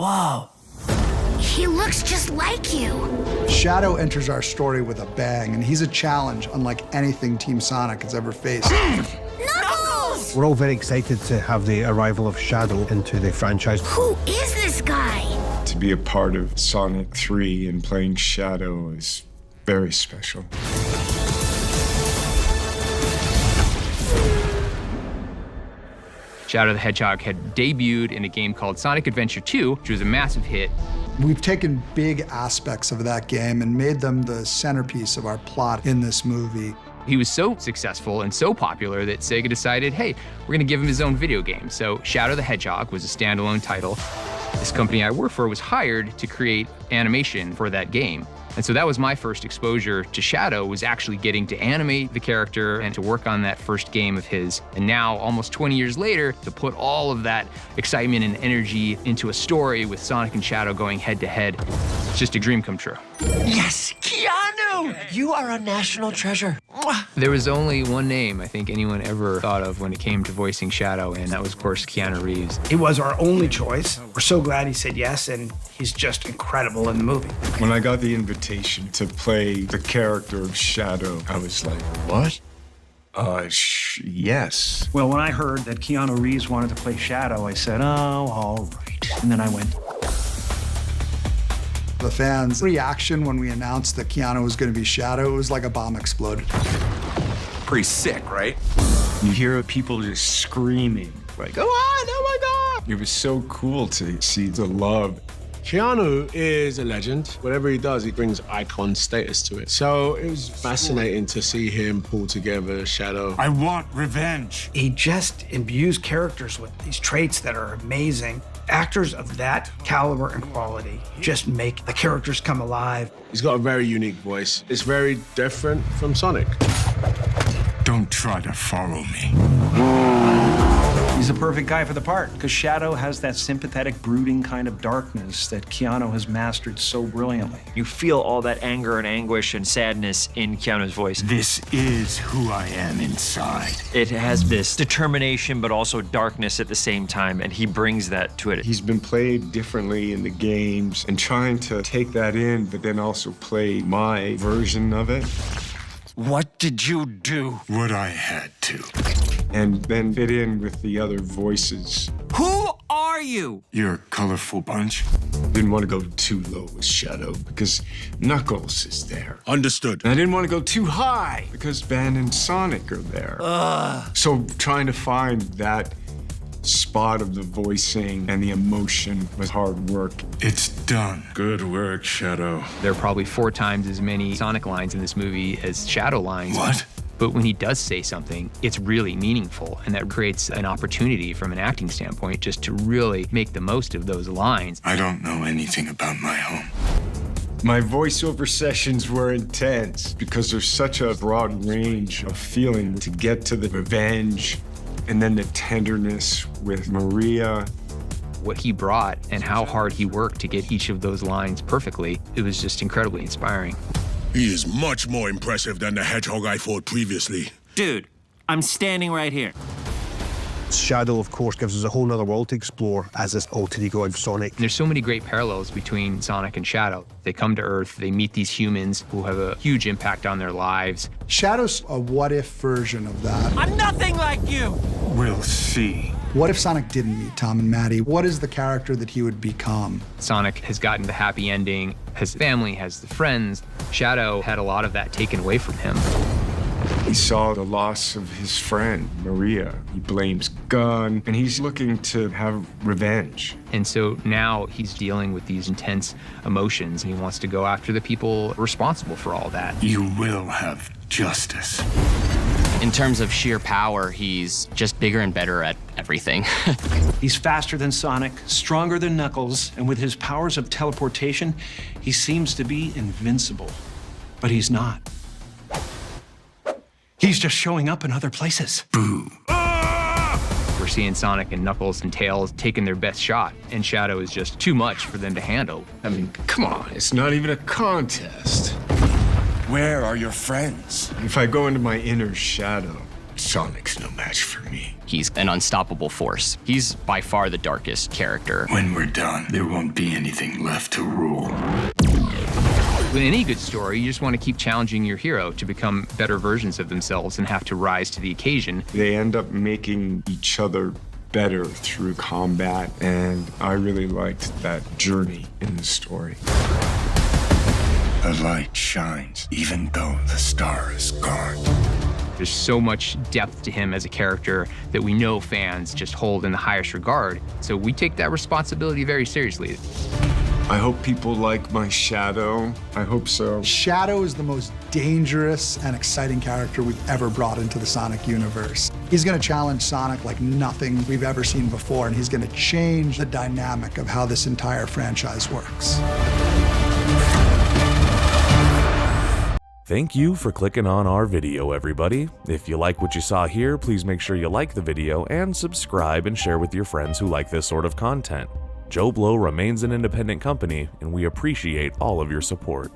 Whoa. He looks just like you. Shadow enters our story with a bang, and he's a challenge unlike anything Team Sonic has ever faced. Knuckles! We're all very excited to have the arrival of Shadow into the franchise. Who is this guy? To be a part of Sonic 3 and playing Shadow is very special. Shadow the Hedgehog had debuted in a game called Sonic Adventure 2, which was a massive hit. We've taken big aspects of that game and made them the centerpiece of our plot in this movie. He was so successful and so popular that Sega decided, hey, we're gonna give him his own video game. So Shadow the Hedgehog was a standalone title. This company I work for was hired to create animation for that game. And so that was my first exposure to Shadow, was actually getting to animate the character and to work on that first game of his. And now, almost 20 years later, to put all of that excitement and energy into a story with Sonic and Shadow going head to head, it's just a dream come true. Yes, Keanu! You are a national treasure. Mwah. There was only one name I think anyone ever thought of when it came to voicing Shadow, and that was, of course, Keanu Reeves. He was our only choice. We're so glad he said yes, and he's just incredible in the movie. When I got the invitation to play the character of Shadow, I was like, what? Yes. Well, when I heard that Keanu Reeves wanted to play Shadow, I said, oh, all right. And then I went. The fans' reaction when we announced that Keanu was going to be Shadow, it was like a bomb exploded. Pretty sick, right? You hear people just screaming, like, go on, oh my God! It was so cool to see the love. Keanu is a legend. Whatever he does, he brings icon status to it. So it was fascinating to see him pull together Shadow. I want revenge. He just imbues characters with these traits that are amazing. Actors of that caliber and quality just make the characters come alive. He's got a very unique voice. It's very different from Sonic. Don't try to follow me. He's the perfect guy for the part, because Shadow has that sympathetic, brooding kind of darkness that Keanu has mastered so brilliantly. You feel all that anger and anguish and sadness in Keanu's voice. This is who I am inside. It has this determination, but also darkness at the same time, and he brings that to it. He's been played differently in the games, and trying to take that in, but then also play my version of it. What did you do? What I had to. And then fit in with the other voices. Who are you? You're a colorful bunch. Didn't want to go too low with Shadow because Knuckles is there. Understood. And I didn't want to go too high because Van and Sonic are there. So trying to find that spot of the voicing and the emotion was hard work. It's done. Good work, Shadow. There are probably 4 times as many Sonic lines in this movie as Shadow lines. What? But when he does say something, it's really meaningful, and that creates an opportunity from an acting standpoint just to really make the most of those lines. I don't know anything about my home. My voiceover sessions were intense because there's such a broad range of feeling to get to the revenge and then the tenderness with Maria. What he brought and how hard he worked to get each of those lines perfectly, it was just incredibly inspiring. He is much more impressive than the hedgehog I fought previously. Dude, I'm standing right here. Shadow, of course, gives us a whole nother world to explore as this alter ego of Sonic. There's so many great parallels between Sonic and Shadow. They come to Earth, they meet these humans who have a huge impact on their lives. Shadow's a what-if version of that. I'm nothing like you! We'll see. What if Sonic didn't meet Tom and Maddie? What is the character that he would become? Sonic has gotten the happy ending, has the family, has the friends. Shadow had a lot of that taken away from him. He saw the loss of his friend, Maria. He blames Gunn, and he's looking to have revenge. And so now he's dealing with these intense emotions, and he wants to go after the people responsible for all that. You will have justice. In terms of sheer power, he's just bigger and better at everything. He's faster than Sonic, stronger than Knuckles, and with his powers of teleportation, he seems to be invincible. But he's not. He's just showing up in other places. Boo. We're seeing Sonic and Knuckles and Tails taking their best shot, and Shadow is just too much for them to handle. I mean, come on, it's not even a contest. Where are your friends? If I go into my inner Shadow, Sonic's no match for me. He's an unstoppable force. He's by far the darkest character. When we're done, there won't be anything left to rule. With any good story, you just want to keep challenging your hero to become better versions of themselves and have to rise to the occasion. They end up making each other better through combat, and I really liked that journey in the story. The light shines even though the star is gone. There's so much depth to him as a character that we know fans just hold in the highest regard. So we take that responsibility very seriously. I hope people like my Shadow. I hope so. Shadow is the most dangerous and exciting character we've ever brought into the Sonic universe. He's gonna challenge Sonic like nothing we've ever seen before, and he's gonna change the dynamic of how this entire franchise works. Thank you for clicking on our video, everybody. If you like what you saw here, please make sure you like the video and subscribe and share with your friends who like this sort of content. JoBlo remains an independent company, and we appreciate all of your support.